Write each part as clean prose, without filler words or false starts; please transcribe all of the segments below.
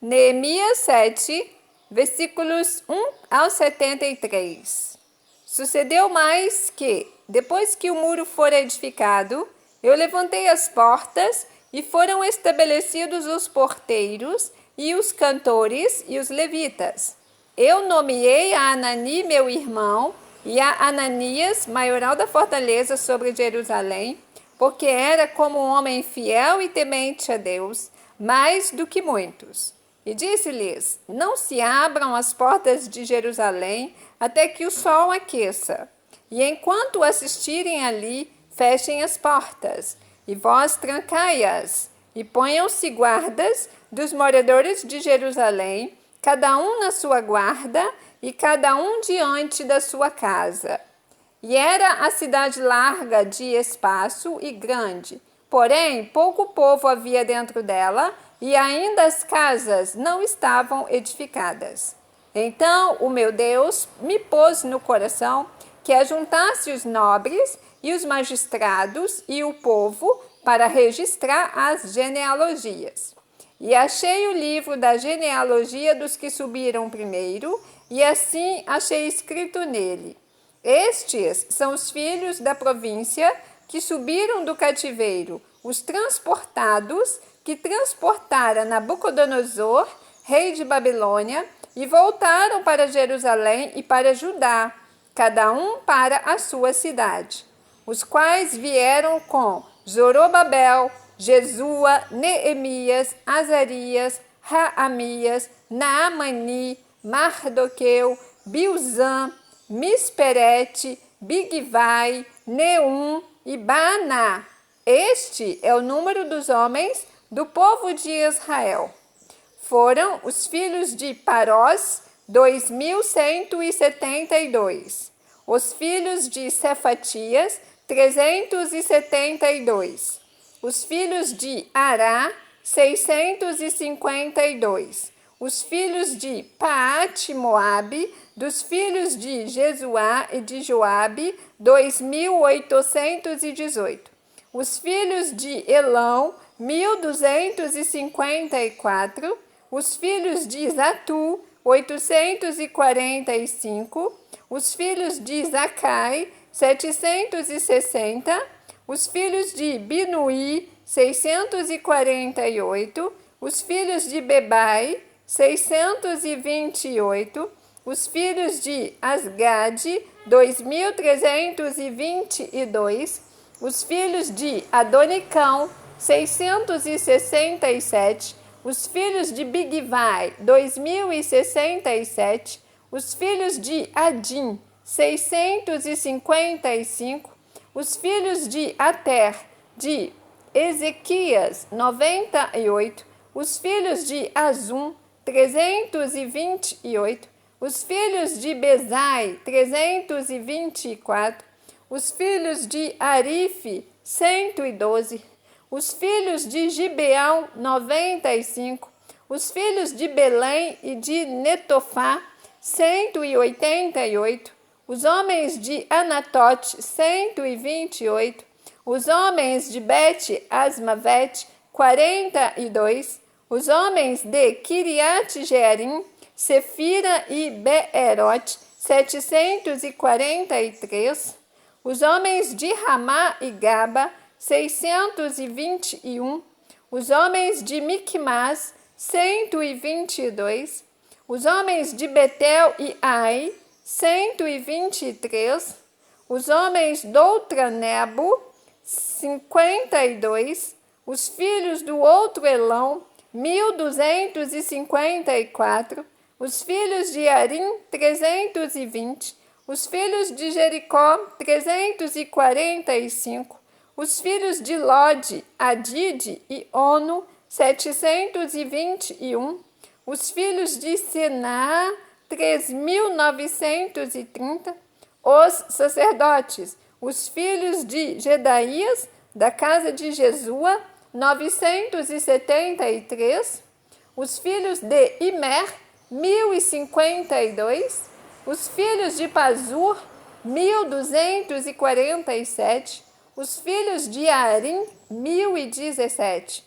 Neemias 7, versículos 1 ao 73. Sucedeu mais que, depois que o muro for edificado, eu levantei as portas e foram estabelecidos os porteiros e os cantores e os levitas. Eu nomeei a Anani, meu irmão, e a Ananias, maioral da fortaleza sobre Jerusalém, porque era como um homem fiel e temente a Deus, mais do que muitos. E disse-lhes: não se abram as portas de Jerusalém até que o sol aqueça. E enquanto assistirem ali, fechem as portas, e vós trancai-as, e ponham-se guardas dos moradores de Jerusalém, cada um na sua guarda, e cada um diante da sua casa. E era a cidade larga de espaço e grande, porém pouco povo havia dentro dela, e ainda as casas não estavam edificadas. Então o meu Deus me pôs no coração que ajuntasse os nobres e os magistrados e o povo para registrar as genealogias. E achei o livro da genealogia dos que subiram primeiro, e assim achei escrito nele: estes são os filhos da província que subiram do cativeiro, os transportados que transportara Nabucodonosor, rei de Babilônia, e voltaram para Jerusalém e para Judá, cada um para a sua cidade, os quais vieram com Zorobabel, Jesua, Neemias, Azarias, Raamias, Naamani, Mardoqueu, Bilzã, Misperete, Bigvai, Neum e Baaná. Este é o número dos homens do povo de Israel. Foram os filhos de Parós, 2.172. Os filhos de Cefatias, 372. Os filhos de Ará, 652. Os filhos de Paate-Moabe, dos filhos de Jesuá e de Joabe, 2.818. Os filhos de Elão, 1.254. Os filhos de Zatu, 845. Os filhos de Zacai, 760. Os filhos de Binuí, 648. Os filhos de Bebai, 628. Os filhos de Asgade, 2.322. Os filhos de Adonicão, 667. Os filhos de Bigvai, 2.067. Os filhos de Adim, 655. Os filhos de Ater, de Ezequias, 98. Os filhos de Azum, 328. Os filhos de Bezai, 324. Os filhos de Arife, 112. Os filhos de Gibeão, 95. Os filhos de Belém e de Netofá, 188. Os homens de Anatote, 128. Os homens de Bet-Asmavete, 42. Os homens de Kiriat-Jearim, Sefira e Beerote, 743. Os homens de Ramá e Gaba, 621. Os homens de Miquimás, 122. Os homens de Betel e Ai, 123. Os homens do Outranebo, 52. Os filhos do outro Elão, 1.254. Os filhos de Arim, 320. Os filhos de Jericó, 345. Os filhos de Lode, Adide e Ono, 721. Os filhos de Senaa, 3.930. Os sacerdotes, os filhos de Gedaías, da casa de Jesua, 973. Os filhos de Imer, 1.052. Os filhos de Pazur, 1.247. Os filhos de Arim, 1.017.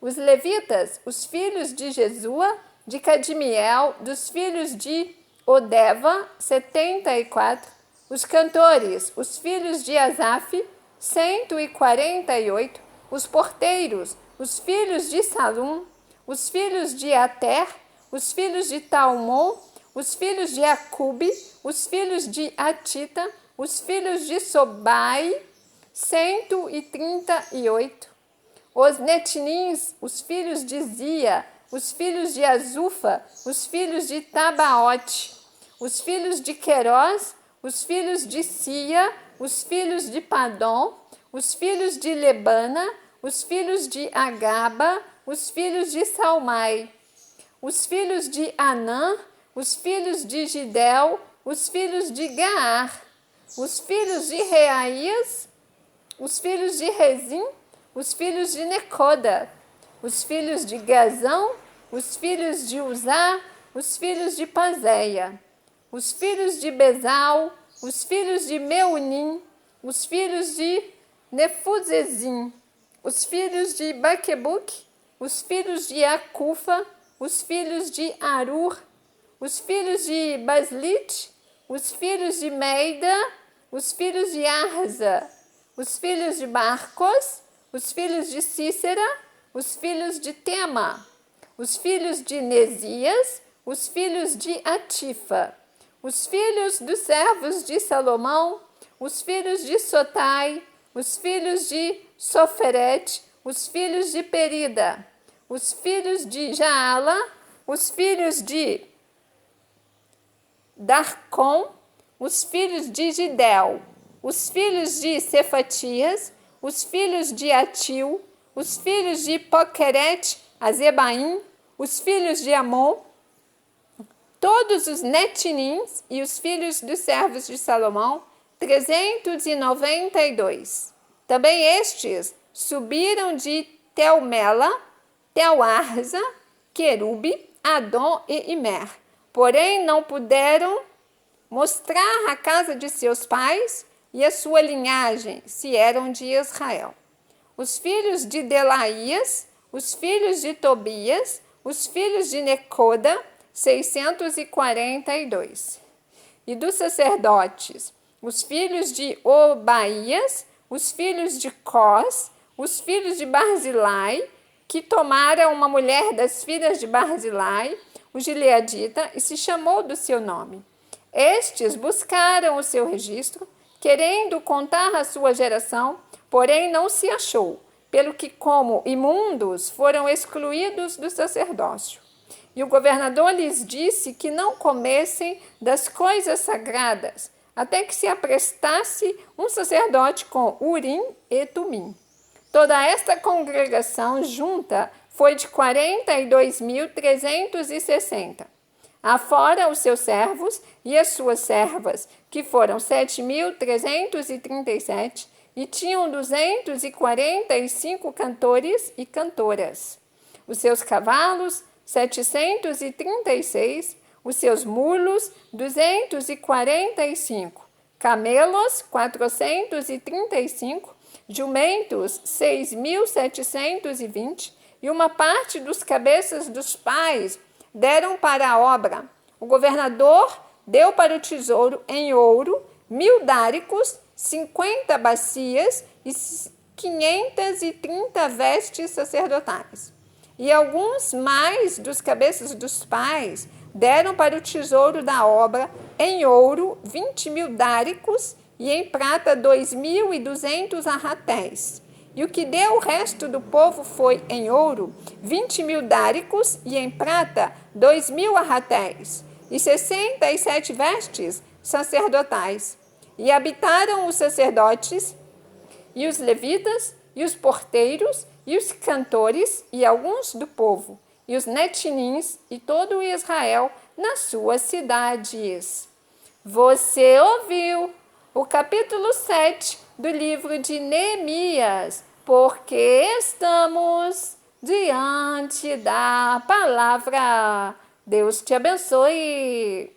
Os levitas, os filhos de Jesua, de Cadmiel, dos filhos de Odeva, 74, os cantores, os filhos de Asaf, 148, os porteiros, os filhos de Salum, os filhos de Ater, os filhos de Talmon, os filhos de Acube, os filhos de Atita, os filhos de Sobai, 138, os Netinins, os filhos de Zia, os filhos de Azufa, os filhos de Tabaote, os filhos de Querós, os filhos de Sia, os filhos de Padom, os filhos de Lebana, os filhos de Agaba, os filhos de Salmai, os filhos de Anã, os filhos de Gidel, os filhos de Gaar, os filhos de Reaías, os filhos de Rezim, os filhos de Necoda, os filhos de Gazão, os filhos de Uzá, os filhos de Pazéia, os filhos de Bezal, os filhos de Meunim, os filhos de Nefuzezim, os filhos de Baquebuque, os filhos de Acufa, os filhos de Arur, os filhos de Baslite, os filhos de Meida, os filhos de Arza, os filhos de Barcos, os filhos de Cícera, os filhos de Tema, os filhos de Nesias, os filhos de Atifa, os filhos dos servos de Salomão, os filhos de Sotai, os filhos de Soferet, os filhos de Perida, os filhos de Jaala, os filhos de Darcom, os filhos de Gidel, os filhos de Cefatias, os filhos de Atil, os filhos de Poqueret, Azebaim, os filhos de Amon, todos os Netinins e os filhos dos servos de Salomão, 392. Também estes subiram de Telmela, Telarza, Querube, Adom e Imer. Porém, não puderam mostrar a casa de seus pais e a sua linhagem, se eram de Israel. Os filhos de Delaías, os filhos de Tobias, os filhos de Necoda, 642. E dos sacerdotes, os filhos de Obaías, os filhos de Cós, os filhos de Barzilai, que tomaram uma mulher das filhas de Barzilai, o gileadita, e se chamou do seu nome. Estes buscaram o seu registro, querendo contar a sua geração, porém não se achou, pelo que como imundos foram excluídos do sacerdócio. E o governador lhes disse que não comessem das coisas sagradas, até que se aprestasse um sacerdote com Urim e Tumim. Toda esta congregação junta foi de 42.360. Afora os seus servos e as suas servas, que foram 7.337, e tinham 245 cantores e cantoras. Os seus cavalos, 736, os seus mulos, 245, camelos, 435, jumentos, 6.720, e uma parte dos cabeças dos pais deram para a obra. O governador deu para o tesouro em ouro 1.000 dáricos, 50 bacias e 530 vestes sacerdotais. E alguns mais dos cabeças dos pais deram para o tesouro da obra em ouro 20.000 dáricos e em prata 2.200 arratéis. E o que deu o resto do povo foi em ouro 20.000 dáricos e em prata 2.000 arratéis e 67 vestes sacerdotais. E habitaram os sacerdotes e os levitas e os porteiros e os cantores e alguns do povo e os netinins e todo o Israel nas suas cidades. Você ouviu o capítulo 7 do livro de Neemias, porque estamos diante da palavra. Deus te abençoe.